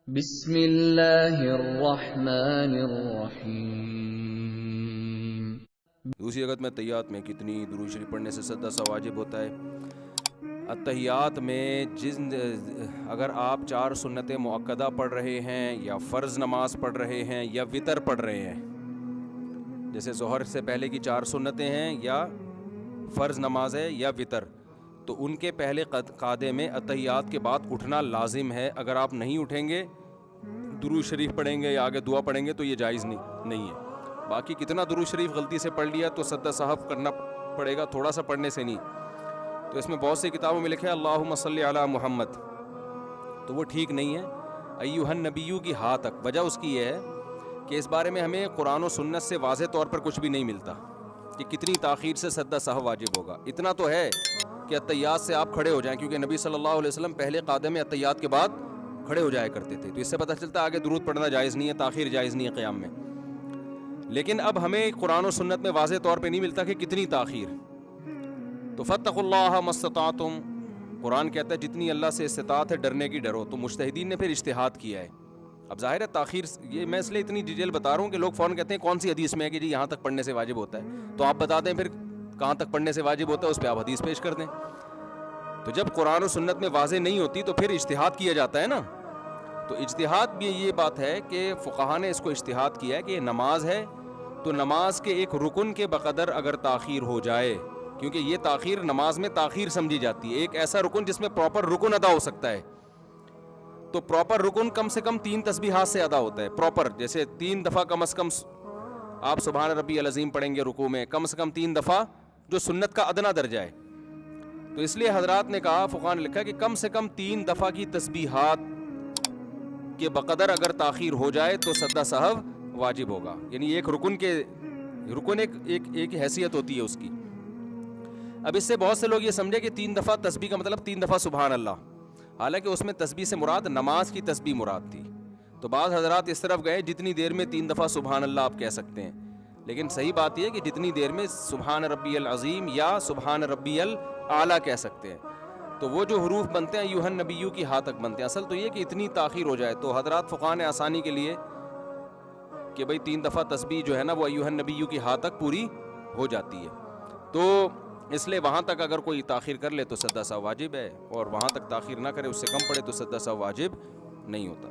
بسم اللہ الرحمن الرحیم۔ دوسری جگہ میں تحیات میں کتنی درود شریف پڑھنے سے سجدہ سا واجب ہوتا ہے؟ التحیات میں اگر آپ 4 سنتیں مؤکدہ پڑھ رہے ہیں یا فرض نماز پڑھ رہے ہیں یا وتر پڑھ رہے ہیں، جیسے ظہر سے پہلے کی 4 سنتیں ہیں یا فرض نماز ہے یا وتر، تو ان کے پہلے قعدے میں التحیات کے بعد اٹھنا لازم ہے۔ اگر آپ نہیں اٹھیں گے، درود شریف پڑھیں گے یا آگے دعا پڑھیں گے تو یہ جائز نہیں ہے۔ باقی کتنا درود شریف غلطی سے پڑھ لیا تو سجدہ سہو کرنا پڑے گا، تھوڑا سا پڑھنے سے نہیں۔ تو اس میں بہت سی کتابوں میں لکھا ہے اللہم صلی علی محمد، تو وہ ٹھیک نہیں ہے۔ ایھا النبیو کی ہاں تک، وجہ اس کی یہ ہے کہ اس بارے میں ہمیں قرآن و سنت سے واضح طور پر کچھ بھی نہیں ملتا کہ کتنی تاخیر سے سجدہ سہو واجب ہوگا۔ اتنا تو ہے کہ التحیات سے آپ کھڑے ہو جائیں، کیونکہ نبی صلی اللہ علیہ وسلم پہلے قعدے میں التحیات کے بعد کھڑے ہو جایا کرتے تھے، تو اس سے پتہ چلتا ہے آگے درود پڑھنا جائز نہیں ہے، تاخیر جائز نہیں ہے قیام میں۔ لیکن اب ہمیں قرآن و سنت میں واضح طور پہ نہیں ملتا کہ کتنی تاخیر، تو فاتقوا اللہ ما استطعتم، قرآن کہتا ہے جتنی اللہ سے استطاعت ہے ڈرنے کی ڈرو۔ تو مجتہدین نے پھر اجتہاد کیا ہے۔ اب ظاہر ہے تاخیر، یہ میں اس لیے اتنی ڈیٹیل بتا رہا ہوں کہ لوگ فوراً کہتے ہیں کون سی حدیث میں ہے کہ جی یہاں تک پڑھنے سے واجب ہوتا ہے، تو آپ بتا دیں پھر کہاں تک پڑھنے سے واجب ہوتا ہے، اس پہ آپ حدیث پیش کر دیں۔ تو جب قرآن و سنت میں واضح نہیں ہوتی تو پھر اجتہاد کیا جاتا ہے نا۔ تو اجتہاد بھی یہ بات ہے کہ فقہا نے اس کو اجتہاد کیا ہے کہ یہ نماز ہے، تو نماز کے ایک رکن کے بقدر اگر تاخیر ہو جائے، کیونکہ یہ تاخیر نماز میں تاخیر سمجھی جاتی ہے، ایک ایسا رکن جس میں پراپر رکن ادا ہو سکتا ہے، تو پراپر رکن کم سے کم 3 تسبیحات سے ادا ہوتا ہے پراپر، جیسے 3 دفعہ کم از کم آپ سبحان ربی العظیم پڑھیں گے رکوع میں، کم سے کم 3 دفعہ، جو سنت کا ادنا درجہ ہے۔ تو اس لیے حضرات نے کہا، فقہا نے لکھا کہ کم سے کم 3 دفعہ کی تسبیحات کے بقدر اگر تاخیر ہو جائے تو سجدہ سہو واجب ہوگا، یعنی ایک رکن ایک حیثیت ہوتی ہے اس کی۔ اب اس سے بہت سے لوگ یہ سمجھے کہ 3 دفعہ تسبیح کا مطلب 3 دفعہ سبحان اللہ، حالانکہ اس میں تسبیح سے مراد نماز کی تسبیح مراد تھی۔ تو بعض حضرات اس طرف گئے جتنی دیر میں 3 دفعہ سبحان اللہ آپ کہہ سکتے ہیں، لیکن صحیح بات یہ ہے کہ جتنی دیر میں سبحان ربی العظیم یا سبحان ربی الاعلیٰ کہہ سکتے ہیں، تو وہ جو حروف بنتے ہیں ایھا النبیو کی ہاں تک بنتے ہیں۔ اصل تو یہ کہ اتنی تاخیر ہو جائے، تو حضرات فقہا نے آسانی کے لیے کہ بھئی 3 دفعہ تسبیح جو ہے نا وہ ایھا النبیو کی ہاں تک پوری ہو جاتی ہے، تو اس لیے وہاں تک اگر کوئی تاخیر کر لے تو سجدہ سہو واجب ہے، اور وہاں تک تاخیر نہ کرے، اس سے کم پڑے تو سجدہ سہو واجب نہیں ہوتا۔